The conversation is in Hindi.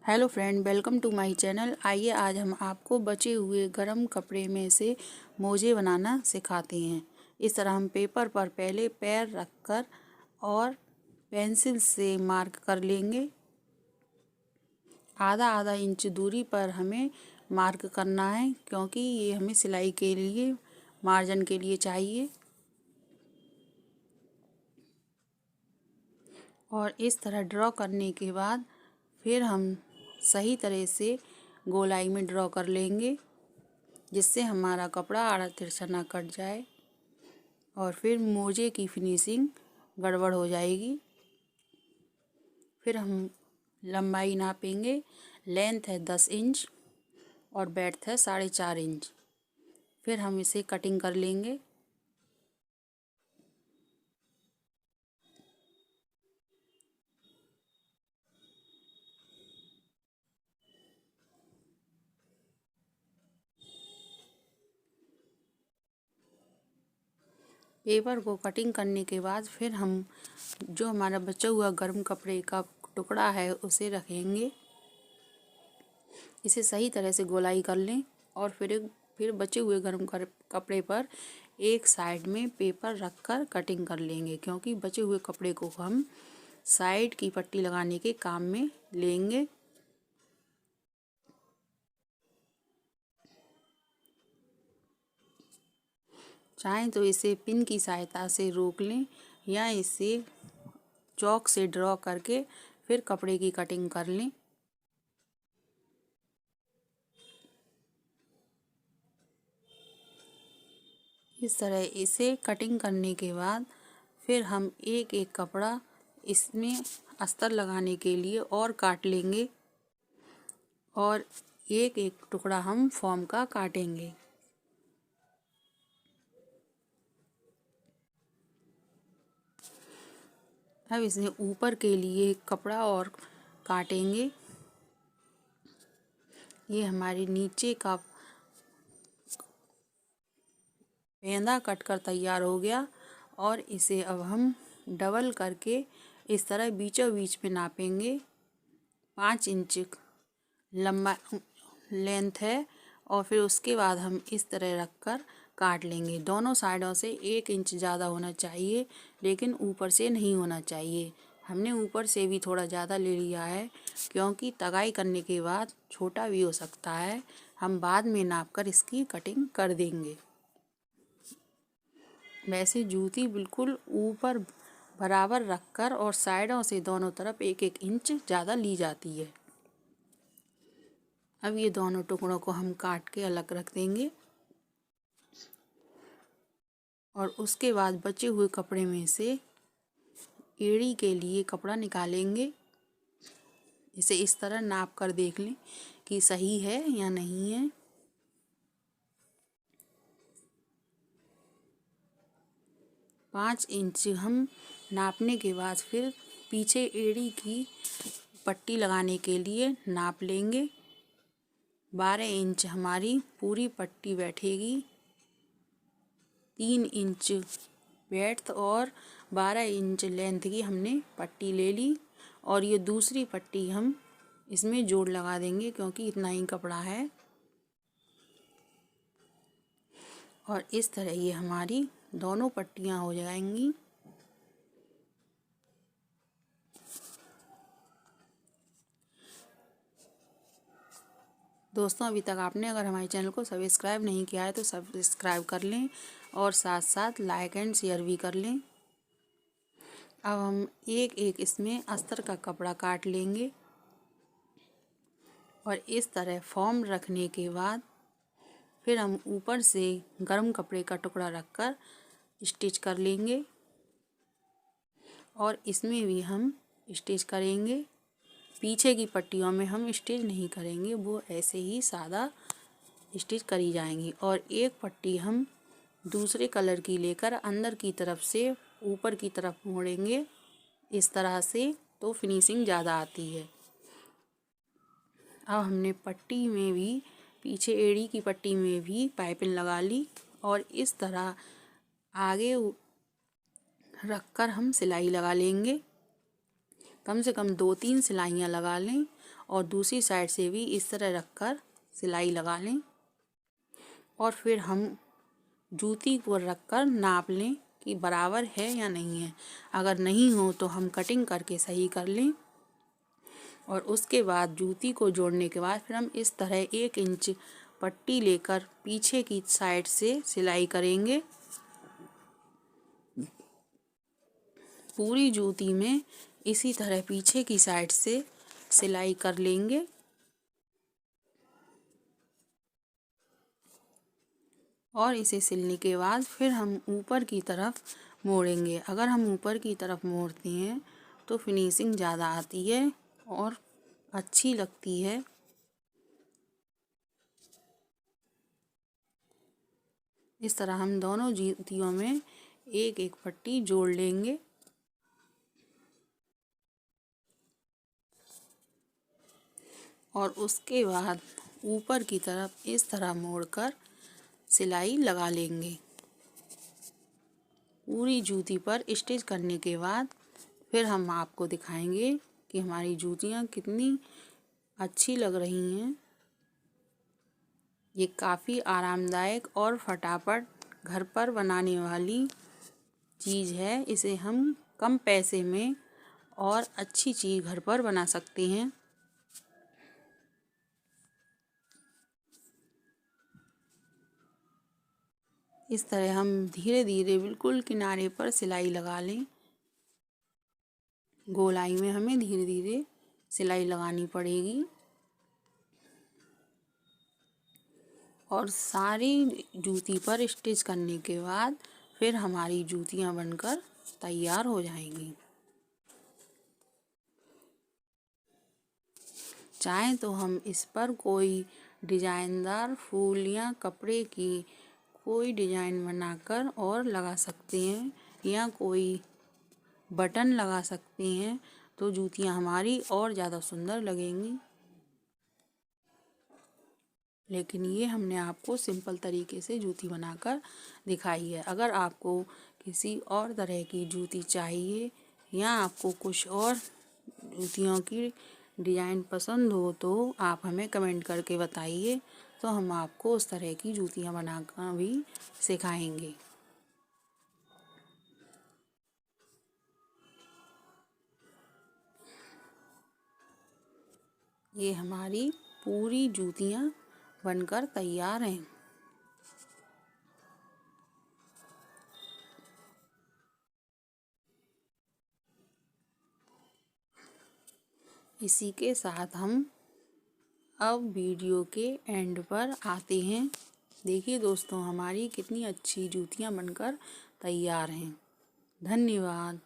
Hello friend, welcome to my channel. आइए आज हम आपको बचे हुए गरम कपड़े में से मोजे बनाना सिखाते हैं। इस तरह हम पेपर पर पहले पैर रखकर और पेंसिल से मार्क कर लेंगे। आधा आधा इंच दूरी पर हमें मार्क करना है, क्योंकि ये हमें सिलाई के लिए मार्जिन के लिए चाहिए। और इस तरह ड्रॉ करने के बाद फिर हम सही तरह से गोलाई में ड्रॉ कर लेंगे, जिससे हमारा कपड़ा आड़ा तिरछा ना कट जाए और फिर मोजे की फिनिशिंग गड़बड़ हो जाएगी। फिर हम लंबाई नापेंगे। लेंथ है 10 इंच और ब्रेड्थ है 4.5 इंच। फिर हम इसे कटिंग कर लेंगे। पेपर को कटिंग करने के बाद फिर हम जो हमारा बचा हुआ गर्म कपड़े का टुकड़ा है उसे रखेंगे। इसे सही तरह से गोलाई कर लें और फिर बचे हुए गर्म कपड़े पर एक साइड में पेपर रखकर कटिंग कर लेंगे, क्योंकि बचे हुए कपड़े को हम साइड की पट्टी लगाने के काम में लेंगे। चाहें तो इसे पिन की सहायता से रोक लें या इसे चॉक से ड्रॉ करके फिर कपड़े की कटिंग कर लें। इस तरह इसे कटिंग करने के बाद फिर हम एक एक कपड़ा इसमें अस्तर लगाने के लिए और काट लेंगे और एक एक टुकड़ा हम फॉर्म का काटेंगे। अब इसमें ऊपर के लिए कपड़ा और काटेंगे। ये हमारे नीचे का पेंदा कटकर तैयार हो गया और इसे अब हम डबल करके इस तरह बीचों बीच में नापेंगे। 5 इंच लंबा लेंथ है और फिर उसके बाद हम इस तरह रखकर काट लेंगे। दोनों साइडों से 1 इंच ज़्यादा होना चाहिए, लेकिन ऊपर से नहीं होना चाहिए। हमने ऊपर से भी थोड़ा ज़्यादा ले लिया है, क्योंकि तगाई करने के बाद छोटा भी हो सकता है। हम बाद में नापकर इसकी कटिंग कर देंगे। वैसे जूती बिल्कुल ऊपर बराबर रखकर और साइडों से दोनों तरफ 1-1 इंच ज़्यादा ली जाती है। अब ये दोनों टुकड़ों को हम काट के अलग रख देंगे और उसके बाद बचे हुए कपड़े में से एड़ी के लिए कपड़ा निकालेंगे। इसे इस तरह नाप कर देख लें कि सही है या नहीं है। पाँच इंच हम नापने के बाद फिर पीछे एड़ी की पट्टी लगाने के लिए नाप लेंगे। 12 इंच हमारी पूरी पट्टी बैठेगी। 3 इंच ब्रेड्थ और 12 इंच लेंथ की हमने पट्टी ले ली और ये दूसरी पट्टी हम इसमें जोड़ लगा देंगे, क्योंकि इतना ही कपड़ा है। और इस तरह ये हमारी दोनों पट्टियाँ हो जाएंगी। दोस्तों, अभी तक आपने अगर हमारे चैनल को सब्सक्राइब नहीं किया है तो सब्सक्राइब कर लें और साथ साथ लाइक एंड शेयर भी कर लें। अब हम एक एक इसमें अस्तर का कपड़ा काट लेंगे और इस तरह फॉर्म रखने के बाद फिर हम ऊपर से गर्म कपड़े का टुकड़ा रखकर स्टिच कर लेंगे और इसमें भी हम स्टिच करेंगे। पीछे की पट्टियों में हम स्टिच नहीं करेंगे, वो ऐसे ही सादा स्टिच करी जाएंगी। और एक पट्टी हम दूसरे कलर की लेकर अंदर की तरफ से ऊपर की तरफ मोड़ेंगे, इस तरह से तो फिनिशिंग ज़्यादा आती है। अब हमने पट्टी में भी पीछे एड़ी की पट्टी में भी पाइपिंग लगा ली और इस तरह आगे रखकर हम सिलाई लगा लेंगे। कम से कम 2-3 सिलाइयाँ लगा लें और दूसरी साइड से भी इस तरह रखकर सिलाई लगा लें। और फिर हम जूती को रखकर नाप लें कि बराबर है या नहीं है। अगर नहीं हो तो हम कटिंग करके सही कर लें। और उसके बाद जूती को जोड़ने के बाद फिर हम इस तरह 1 इंच पट्टी लेकर पीछे की साइड से सिलाई करेंगे। पूरी जूती में इसी तरह पीछे की साइड से सिलाई कर लेंगे। और इसे सिलने के बाद फिर हम ऊपर की तरफ मोड़ेंगे। अगर हम ऊपर की तरफ मोड़ते हैं तो फिनिशिंग ज़्यादा आती है और अच्छी लगती है। इस तरह हम दोनों जूतियों में 1-1 पट्टी जोड़ लेंगे। और उसके बाद ऊपर की तरफ इस तरह मोड़कर सिलाई लगा लेंगे। पूरी जूती पर स्टिच करने के बाद फिर हम आपको दिखाएंगे कि हमारी जूतियाँ कितनी अच्छी लग रही हैं। ये काफ़ी आरामदायक और फटाफट घर पर बनाने वाली चीज़ है। इसे हम कम पैसे में और अच्छी चीज़ घर पर बना सकते हैं। इस तरह हम धीरे धीरे बिल्कुल किनारे पर सिलाई लगा लें। गोलाई में हमें धीरे धीरे सिलाई लगानी पड़ेगी। और सारी जूती पर स्टिच करने के बाद फिर हमारी जूतियाँ बनकर तैयार हो जाएंगी। चाहें तो हम इस पर कोई डिजाइनदार फूल या कपड़े की कोई डिजाइन बनाकर और लगा सकते हैं या कोई बटन लगा सकते हैं, तो जूतियाँ हमारी और ज़्यादा सुंदर लगेंगी। लेकिन ये हमने आपको सिंपल तरीके से जूती बनाकर दिखाई है। अगर आपको किसी और तरह की जूती चाहिए या आपको कुछ और जूतियों की डिज़ाइन पसंद हो तो आप हमें कमेंट करके बताइए, तो हम आपको उस तरह की जूतियाँ बनाकर भी सिखाएंगे। ये हमारी पूरी जूतियाँ बनकर तैयार हैं। इसी के साथ हम अब वीडियो के एंड पर आते हैं। देखिए दोस्तों, हमारी कितनी अच्छी जूतियाँ बनकर तैयार हैं। धन्यवाद।